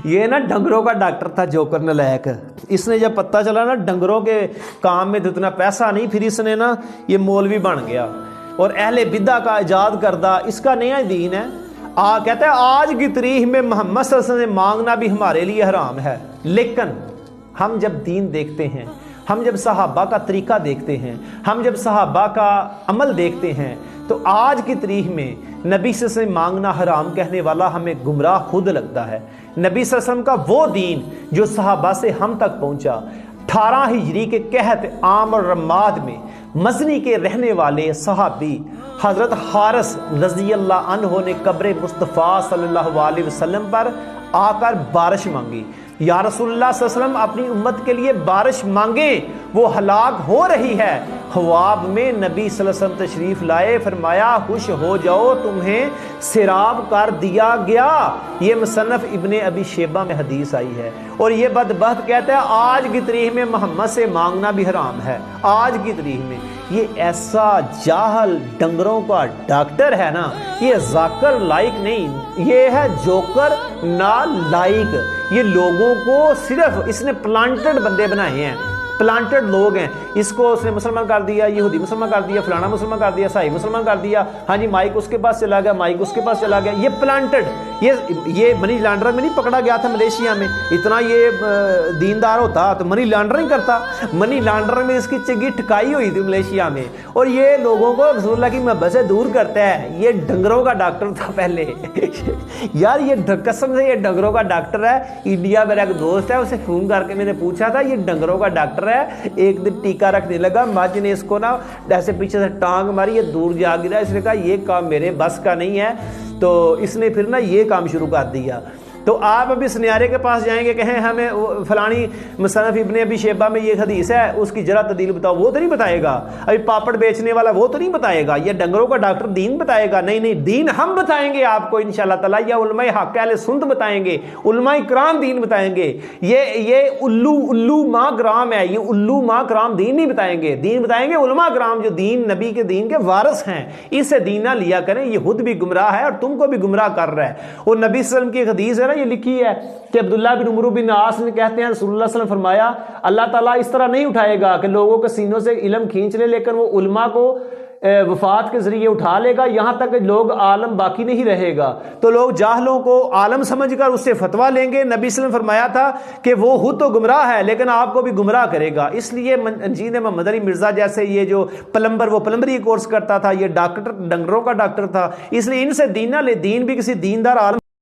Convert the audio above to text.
یہ نا ڈنگروں کا ڈاکٹر تھا جوکر نلائق. اس نے جب پتہ چلا نا ڈنگروں کے کام میں تو اتنا پیسہ نہیں, پھر اس نے نا یہ مولوی بن گیا اور اہل بدعہ کا ایجاد کردہ اس کا نیا دین ہے. کہتا ہے آج کی تاریخ میں محمد صلی اللہ علیہ وسلم سے مانگنا بھی ہمارے لیے حرام ہے. لیکن ہم جب دین دیکھتے ہیں, ہم جب صحابہ کا طریقہ دیکھتے ہیں, ہم جب صحابہ کا عمل دیکھتے ہیں, تو آج کی تاریخ میں نبی صلی اللہ علیہ وسلم مانگنا حرام کہنے والا ہمیں گمراہ خود لگتا ہے. نبی صلی اللہ علیہ وسلم کا وہ دین جو صحابہ سے ہم تک پہنچا, 18 ہجری کے قحط عام اور رماد میں مزنی کے رہنے والے صحابی حضرت حارث رضی اللہ عنہ نے قبر مصطفیٰ صلی اللہ علیہ وسلم پر آ کر بارش مانگی. یا رسول اللہ صلی اللہ علیہ وسلم اپنی امت کے لیے بارش مانگیں, وہ ہلاک ہو رہی ہے. خواب میں نبی صلی اللہ علیہ وسلم تشریف لائے, فرمایا خوش ہو جاؤ تمہیں سیراب کر دیا گیا. یہ مصنف ابن ابی شیبہ میں حدیث آئی ہے. اور یہ بدبخت کہتا ہے آج کی تاریخ میں محمد سے مانگنا بھی حرام ہے. آج کی تاریخ میں یہ ایسا جاہل ڈنگروں کا ڈاکٹر ہے نا, یہ ذاکر لائق نہیں, یہ ہے جوکر نالائق. یہ لوگوں کو صرف اس نے پلانٹڈ بندے بنائے ہیں, پلانٹڈ لوگ ہیں. اس کو اس نے مسلمان کر دیا, یہودی مسلمان کر دیا, فلانا مسلمان کر دیا, عیسائی مسلمان کر دیا. ہاں جی مائک اس کے پاس چلا گیا, مائک اس کے پاس چلا گیا. یہ پلانٹڈ, یہ منی لانڈرنگ میں نہیں پکڑا گیا تھا ملیشیا میں. اتنا یہ دیندار ہوتا تو منی لانڈرنگ کرتا. منی لانڈرنگ میں اس کی چگی ٹھکائی ہوئی تھی ملیشیا میں. اور یہ لوگوں کو رسول اللہ کی محبت سے دور کرتا ہے. یہ ڈنگروں کا ڈاکٹر تھا پہلے. یار یہ قسم سے یہ ڈنگروں کا ڈاکٹر ہے. انڈیا میرا ایک دوست ہے, اسے فون کر کے میں نے پوچھا تھا یہ ڈنگروں کا ڈاکٹر ہے. ایک دن ٹیکا رکھنے لگا, ماجی نے اس کو نا ایسے پیچھے سے ٹانگ ماری, یہ دور جا گرا. اس نے کہا یہ کام میرے بس کا نہیں ہے, تو اس نے پھر نا یہ کام شروع کر دیا. تو آپ ابھی سنیارے کے پاس جائیں گے, کہیں ہمیں فلانی مصنف ابن ابی شیبہ میں یہ حدیث ہے, اس کی ذرا تعدیل بتاؤ, وہ تو نہیں بتائے گا. ابھی پاپڑ بیچنے والا وہ تو نہیں بتائے گا. یہ ڈنگروں کا ڈاکٹر دین بتائے گا. نہیں نہیں, دین ہم بتائیں گے آپ کو انشاءاللہ تعالیٰ, یا علماء حق اہل سنت بتائیں گے, علماء کرام دین بتائیں گے. یہ الو ماں کرام ہے, یہ الو ماں کرام دین نہیں بتائیں گے. دین بتائیں گے علماء کرام جو دین نبی کے دین کے وارث ہیں. اس سے دین نہ لیا کریں, یہ خود بھی گمراہ ہے اور تم کو بھی گمراہ کر رہا ہے. اور نبی صلی اللہ علیہ وسلم کی ایک حدیث ہے نا, یہ لکھی ہے کہ عبداللہ بن عمرو بن عاص نے کہتے ہیں رسول اللہ صلی اللہ علیہ وسلم فرمایا اللہ تعالیٰ اس طرح نہیں اٹھائے گا کہ لوگوں کے سینوں سے علم کھینچ لے, لیکن وہ علماء کو وفات کے ذریعے اٹھا لے گا, یہاں تک کہ لوگ عالم باقی نہیں رہے گا. تو لوگ جاہلوں کو عالم سمجھ کر اس سے فتویٰ لیں گے. نبی صلی اللہ علیہ وسلم فرمایا تھا کہ وہ خود تو گمراہ ہے لیکن آپ کو بھی گمراہ کرے گا. اس لیے انجید محمد علی مرزا جیسے یہ جو پلمبر, وہ پلمبری کورس کرتا تھا, یہ ڈاکٹر ڈنگروں کا ڈاکٹر تھا. اس لیے ان سے دین نہ لے, دین بھی کسی دیندار عالم